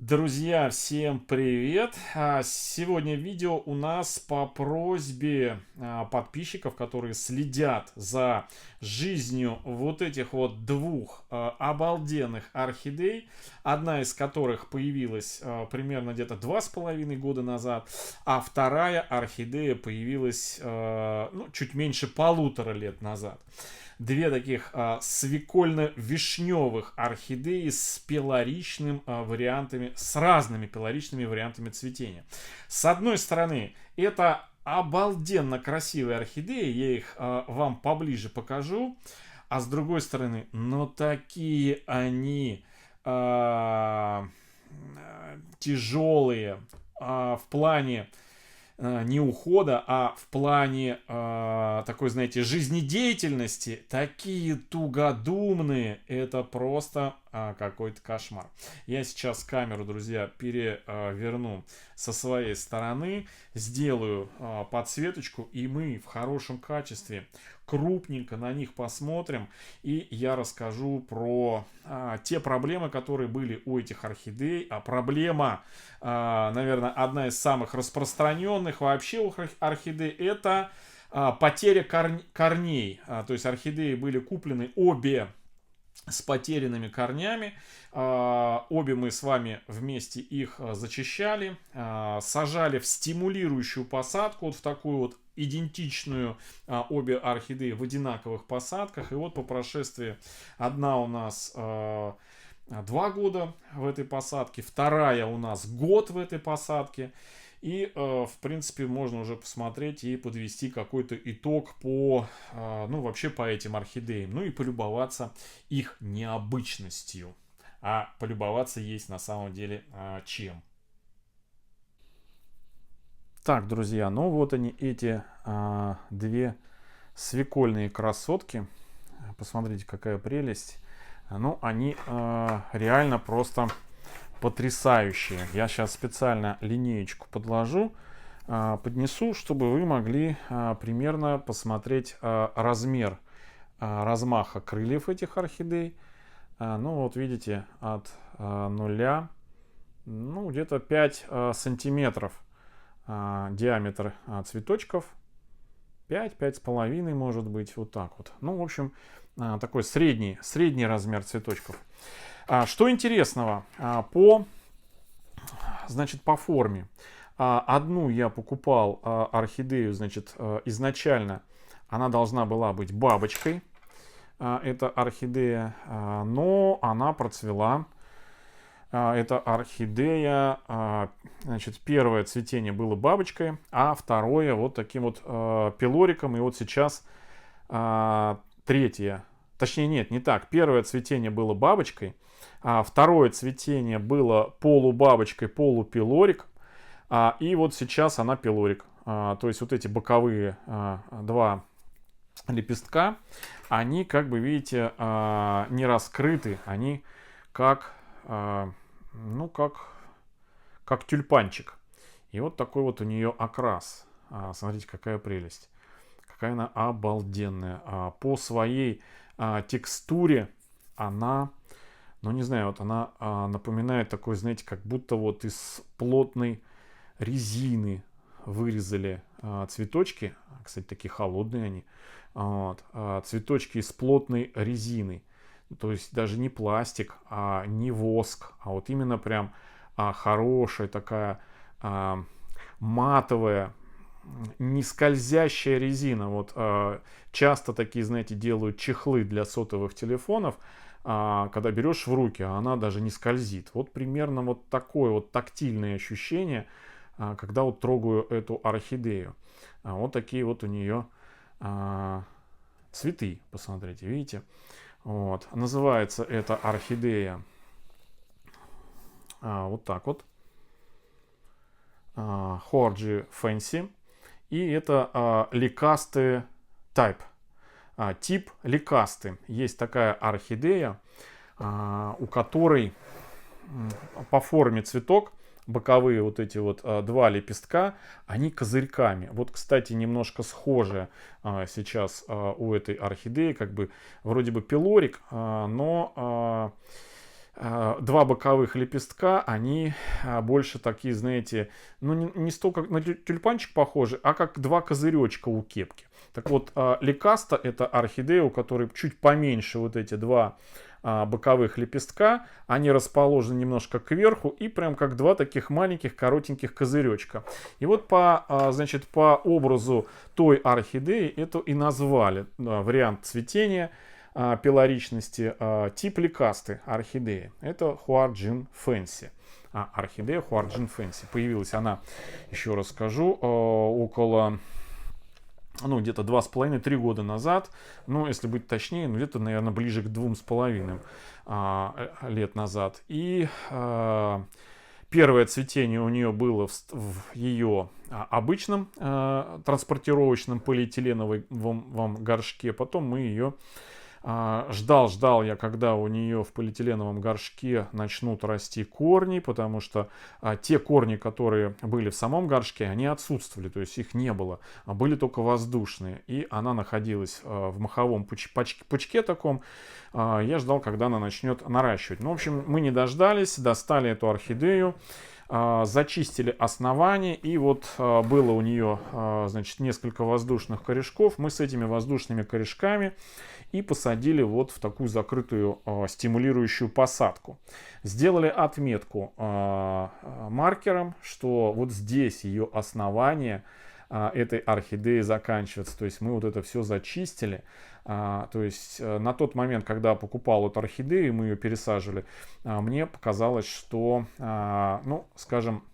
Друзья, всем привет! Сегодня видео у нас по просьбе подписчиков, которые следят за жизнью вот этих вот двух обалденных орхидей, одна из которых появилась примерно где-то 2,5 года назад, а вторая орхидея появилась чуть меньше 1,5 лет назад. Две таких свекольно-вишневых орхидеи с пелоричным вариантами, с разными пелоричными вариантами цветения. С одной стороны, это обалденно красивые орхидеи, я их вам поближе покажу. А с другой стороны, но такие они тяжелые в плане не ухода, а в плане такой, знаете, жизнедеятельности, такие тугодумные, это просто какой-то кошмар. Я сейчас камеру, друзья, переверну со своей стороны, сделаю подсветочку, и мы в хорошем качестве крупненько на них посмотрим, и я расскажу про те проблемы, которые были у этих орхидей. А проблема, наверное, одна из самых распространенных вообще у орхидей, это потеря корней. То есть орхидеи были куплены обе с потерянными корнями. Обе мы с вами вместе их зачищали, сажали в стимулирующую посадку, вот в такую вот идентичную, обе орхидеи в одинаковых посадках. И вот по прошествии, одна у нас 2 года в этой посадке, вторая у нас год в этой посадке. И, в принципе, можно уже посмотреть и подвести какой-то итог по, вообще по этим орхидеям. Ну и полюбоваться их необычностью. А полюбоваться есть на самом деле чем. Так, друзья, ну вот они, эти две свекольные красотки. Посмотрите, какая прелесть. Ну, они реально просто потрясающие. Я сейчас специально линеечку подложу, поднесу, чтобы вы могли примерно посмотреть размер размаха крыльев этих орхидей. Ну вот видите, от нуля, где-то 5 сантиметров диаметр цветочков. 5-5,5 может быть, вот так вот. Ну, в общем, такой средний размер цветочков. Что интересного по форме. Одну я покупал орхидею, значит, изначально она должна была быть бабочкой. Эта орхидея, но она процвела. Эта орхидея, значит, первое цветение было бабочкой, а второе вот таким вот пилориком. И вот сейчас третье, точнее нет, не так. Первое цветение было бабочкой, а второе цветение было полубабочкой, полупилорик. И вот сейчас она пилорик. То есть вот эти боковые два лепестка, они, как бы видите, не раскрыты, они как тюльпанчик. И вот такой вот у нее окрас. Смотрите, какая прелесть. Какая она обалденная. По своей текстуре она, не знаю, вот она напоминает такой, знаете, как будто вот из плотной резины вырезали цветочки. Кстати, такие холодные они. Вот, цветочки из плотной резины. То есть даже не пластик, не воск, а вот именно прям хорошая такая матовая, не скользящая резина. Вот часто такие, знаете, делают чехлы для сотовых телефонов, когда берешь в руки, а она даже не скользит. Вот примерно вот такое вот тактильное ощущение, когда вот трогаю эту орхидею. Вот такие вот у нее цветы, посмотрите, видите? Вот. Называется эта орхидея вот так вот. Хорджи Фэнси. И это ликасты type. Тип ликасты. Есть такая орхидея, у которой по форме цветок, боковые вот эти вот два лепестка, они козырьками. Вот, кстати, немножко схоже сейчас у этой орхидеи, как бы вроде бы пилорик, но два боковых лепестка, они больше такие, знаете, ну не столько на тюльпанчик похожи, а как два козыречка у кепки. Так вот, ликаста — это орхидея, у которой чуть поменьше вот эти два боковых лепестка, они расположены немножко кверху и прям как два таких маленьких коротеньких козыречка. И вот значит, по образу той орхидеи это и назвали вариант цветения пилоричности, тип ликасты орхидеи. Это Huarjin Fancy. Орхидея Huarjin Fancy. Появилась она, еще раз скажу, около, ну, где-то 2,5-3 года назад. Ну, если быть точнее, ну, где-то, наверное, ближе к 2,5 лет назад. И первое цветение у нее было в ее обычном транспортировочном полиэтиленовом горшке. Потом мы ее ждал я, когда у нее в полиэтиленовом горшке начнут расти корни, потому что те корни, которые были в самом горшке, они отсутствовали, то есть их не было, а были только воздушные. И она находилась в маховом пучке таком. Я ждал, когда она начнет наращивать. Ну, в общем, мы не дождались, достали эту орхидею, зачистили основание, и вот было у нее, значит, несколько воздушных корешков. Мы с этими воздушными корешками и посадили вот в такую закрытую стимулирующую посадку. Сделали отметку маркером, что вот здесь ее основание этой орхидеи заканчивается. То есть мы вот это все зачистили. То есть на тот момент, когда я покупал эту орхидею, мы ее пересаживали, мне показалось, что, ну, скажем,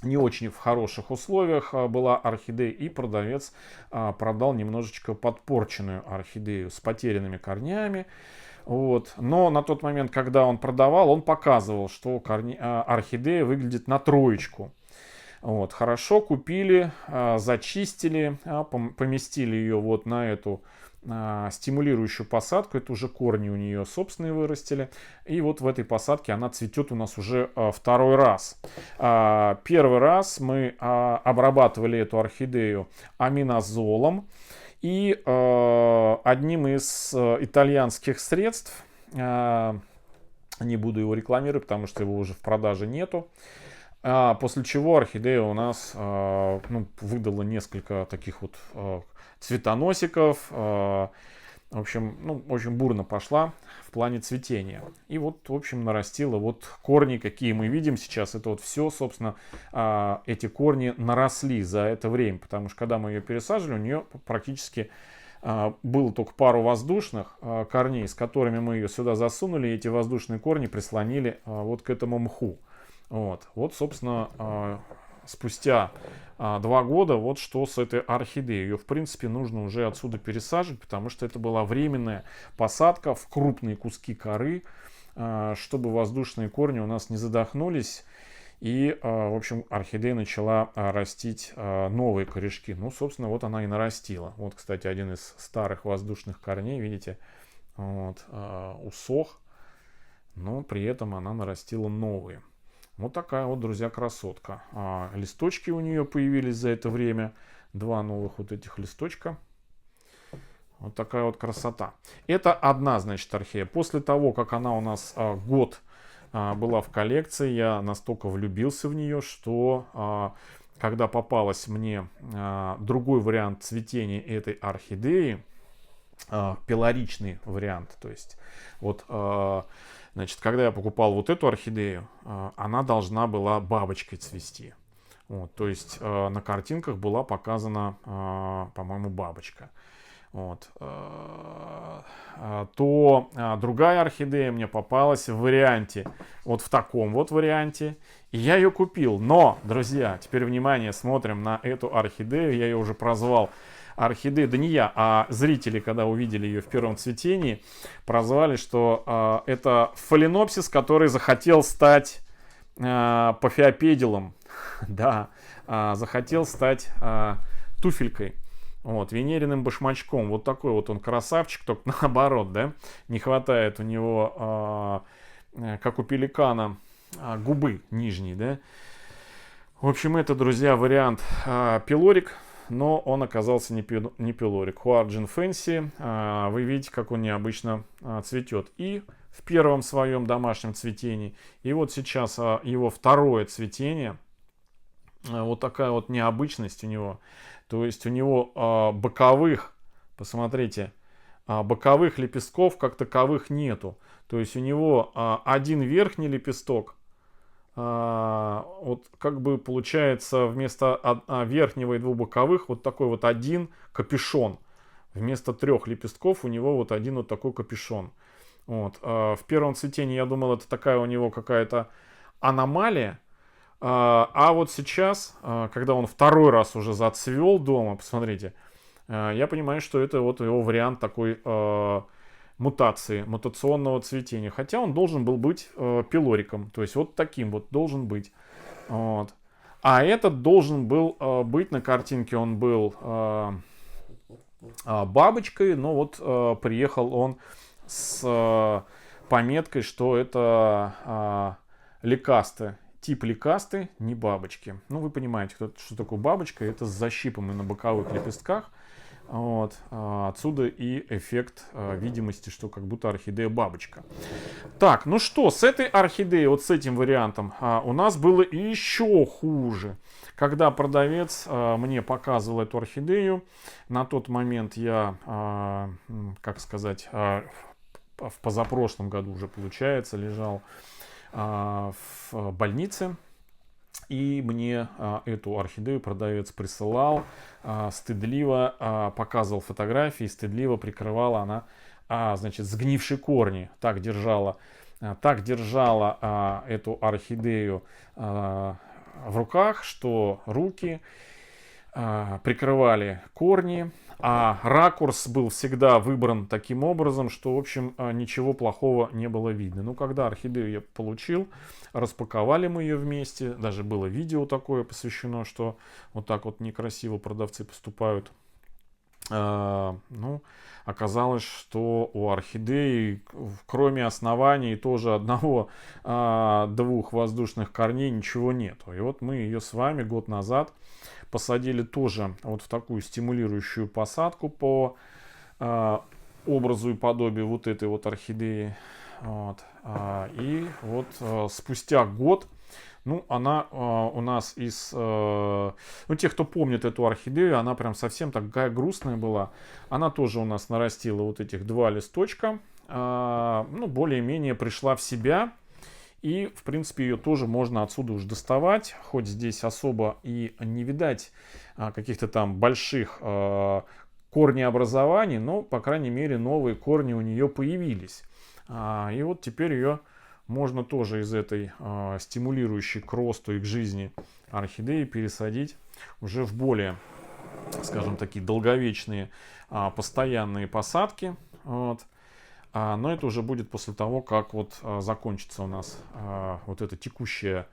не очень в хороших условиях была орхидея, и продавец продал немножечко подпорченную орхидею с потерянными корнями. Вот. Но на тот момент, когда он продавал, он показывал, что орхидея выглядит на троечку. Вот. Хорошо, купили, зачистили, поместили ее вот на эту стимулирующую посадку. Это уже корни у нее собственные вырастили. И вот в этой посадке она цветет у нас уже второй раз. Первый раз мы обрабатывали эту орхидею аминозолом. И одним из итальянских средств, не буду его рекламировать, потому что его уже в продаже нету, после чего орхидея у нас выдала несколько таких вот цветоносиков. В общем, ну, очень бурно пошла в плане цветения. И вот, в общем, нарастила вот корни, какие мы видим сейчас. Это вот все, собственно, эти корни наросли за это время. Потому что, когда мы ее пересаживали, у нее практически было только пару воздушных корней, с которыми мы ее сюда засунули. И эти воздушные корни прислонили вот к этому мху. Вот, собственно, спустя 2 года, вот что с этой орхидеей. Ее, в принципе, нужно уже отсюда пересаживать, потому что это была временная посадка в крупные куски коры, чтобы воздушные корни у нас не задохнулись. И, в общем, орхидея начала растить новые корешки. Ну, собственно, вот она и нарастила. Вот, кстати, один из старых воздушных корней, видите, вот, усох, но при этом она нарастила новые. Вот такая вот, друзья, красотка. Листочки у нее появились за это время. 2 новых вот этих листочка. Вот такая вот красота. Это одна, значит, орхидея. После того, как она у нас год была в коллекции, я настолько влюбился в нее, что когда попалась мне другой вариант цветения этой орхидеи, пилоричный вариант, то есть вот... Значит, когда я покупал вот эту орхидею, она должна была бабочкой цвести. Вот, то есть на картинках была показана, по-моему, бабочка. Вот. То другая орхидея мне попалась в варианте, вот в таком вот варианте. И я ее купил. Но, друзья, теперь внимание, смотрим на эту орхидею. Я ее уже прозвал орхидея, да не я, а зрители, когда увидели ее в первом цветении, прозвали, что это фаленопсис, который захотел стать пафиопедилом. Да, захотел стать туфелькой. Вот, венериным башмачком. Вот такой вот он красавчик, только наоборот, да. Не хватает у него, как у пеликана, губы нижней, да. В общем, это, друзья, вариант пилорик. Но он оказался не пилорик. Huarjin Fancy. Вы видите, как он необычно цветет. И в первом своем домашнем цветении. И вот сейчас его второе цветение. Вот такая вот необычность у него. То есть у него боковых, посмотрите, боковых лепестков как таковых нету. То есть у него один верхний лепесток, вот как бы получается вместо верхнего и двух боковых вот такой вот один капюшон. Вместо 3 лепестков у него вот один вот такой капюшон. Вот. В первом цветении я думал, это такая у него какая-то аномалия. А вот сейчас, когда он второй раз уже зацвел дома, посмотрите, я понимаю, что это вот его вариант такой мутации, мутационного цветения. Хотя он должен был быть пилориком, то есть вот таким вот должен быть. Вот. А этот должен был быть на картинке, он был бабочкой, но вот приехал он с пометкой, что это ликасты. Тип ликасты, не бабочки. Ну, вы понимаете, что такое бабочка. Это с защипом на боковых лепестках. Вот. Отсюда и эффект видимости, что как будто орхидея бабочка. Так, ну что, с этой орхидеей, вот с этим вариантом, у нас было еще хуже. Когда продавец мне показывал эту орхидею, на тот момент я, как сказать, в позапрошлом году уже, получается, лежал в больнице, и мне эту орхидею продавец присылал, стыдливо показывал фотографии, стыдливо прикрывала она, значит, сгнившие корни. Так держала эту орхидею в руках, что руки прикрывали корни, а ракурс был всегда выбран таким образом, что, в общем, ничего плохого не было видно. Ну, когда орхидею я получил, распаковали мы ее вместе, даже было видео такое посвящено, что вот так вот некрасиво продавцы поступают. Ну, оказалось, что у орхидеи, кроме оснований, тоже одного-двух воздушных корней ничего нету. И вот мы ее с вами год назад посадили тоже вот в такую стимулирующую посадку по образу и подобию вот этой вот орхидеи. Вот. И вот спустя год, ну, она у нас ну, те, кто помнит эту орхидею, она прям совсем такая грустная была. Она тоже у нас нарастила вот этих 2 листочка. Ну, более-менее пришла в себя. И, в принципе, ее тоже можно отсюда уж доставать. Хоть здесь особо и не видать каких-то там больших корнеобразований, но, по крайней мере, новые корни у нее появились. И вот теперь ее можно тоже из этой стимулирующей к росту и к жизни орхидеи пересадить уже в более, скажем, такие долговечные постоянные посадки. Вот. Но это уже будет после того, как вот закончится у нас вот это текущее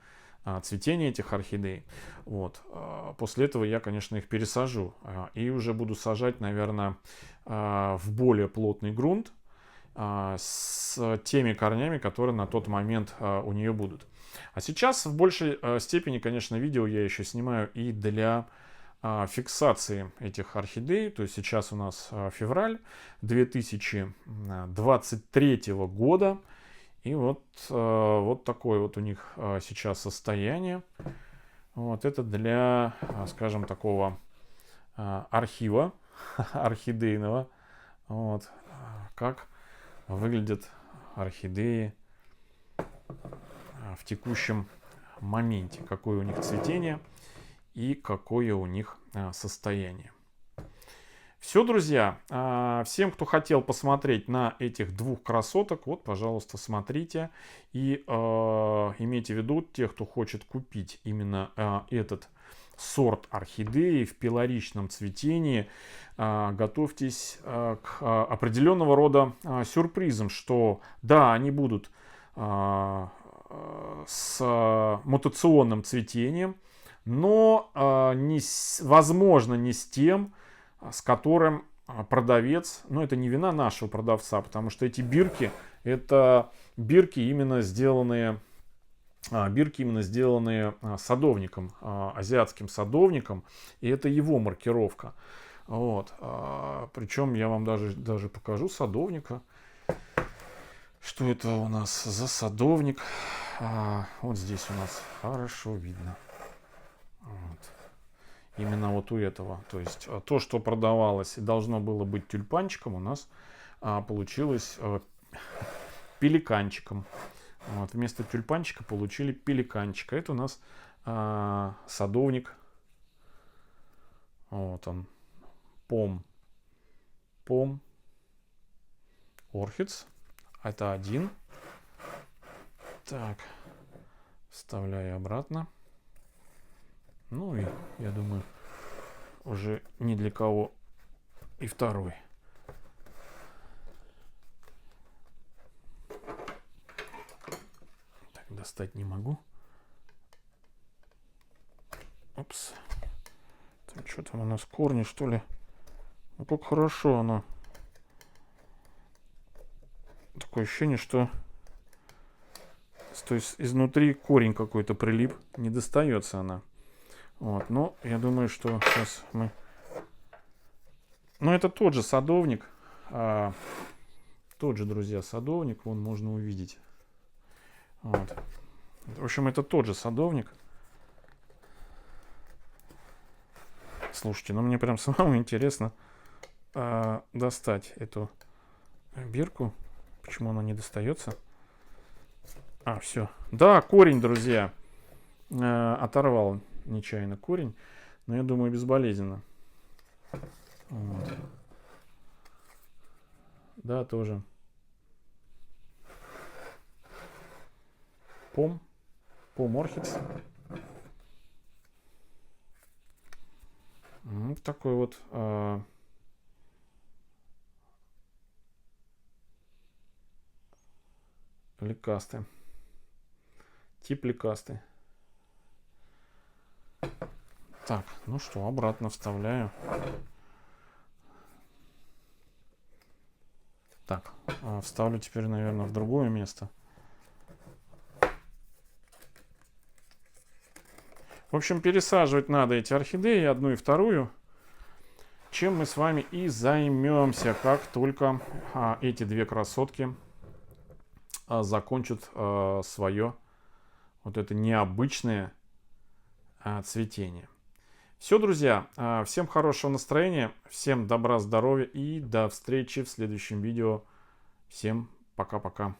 цветение этих орхидей. Вот. После этого я, конечно, их пересажу. И уже буду сажать, наверное, в более плотный грунт с теми корнями, которые на тот момент у нее будут. А сейчас в большей степени, конечно, видео я еще снимаю и для фиксации этих орхидей. То есть сейчас у нас февраль 2023 года. И вот такое вот у них сейчас состояние. Вот это для, скажем, такого архива орхидейного. Вот. Как выглядят орхидеи в текущем моменте. Какое у них цветение и какое у них состояние. Все, друзья. Всем, кто хотел посмотреть на этих 2 красоток, вот, пожалуйста, смотрите. И имейте в виду, те, кто хочет купить именно этот сорт орхидеи в пилоричном цветении, готовьтесь к определенного рода сюрпризам, что да, они будут с мутационным цветением, но возможно не с тем, с которым продавец, но это не вина нашего продавца, потому что эти бирки, это бирки именно сделанные садовником, азиатским садовником, и это его маркировка. Вот. Причем я вам даже покажу садовника. Что это у нас за садовник? Вот здесь у нас хорошо видно. Вот. Именно вот у этого. То есть то, что продавалось и должно было быть тюльпанчиком, у нас получилось пеликанчиком. Вот. Вместо тюльпанчика получили пеликанчика. Это у нас садовник. Вот он. Пом Орхидс. Это один. Так. Вставляю обратно. Ну и, я думаю, уже ни для кого и второй. Так, достать не могу. Опс. Там что там у нас, корни, что ли? Ну, как хорошо оно. Такое ощущение, что то есть изнутри корень какой-то прилип. Не достается она. Вот, но я думаю, что сейчас мы... Ну, это тот же садовник. Тот же, друзья, садовник. Вон можно увидеть. Вот. В общем, это тот же садовник. Слушайте, ну мне прям самому интересно достать эту бирку. Почему она не достается? Все. Да, корень, друзья. Оторвал нечаянно корень. Но я думаю, безболезненно. Вот. Да, тоже. Пом Орхидс. Вот такой вот ликасты. Тип ликасты. Так, ну что, обратно вставляю. Так, вставлю теперь, наверное, в другое место. В общем, пересаживать надо эти орхидеи, одну и вторую. Чем мы с вами и займемся, как только эти две красотки закончат свое вот это необычное цветение. Все, друзья, всем хорошего настроения, всем добра, здоровья и до встречи в следующем видео. Всем пока-пока.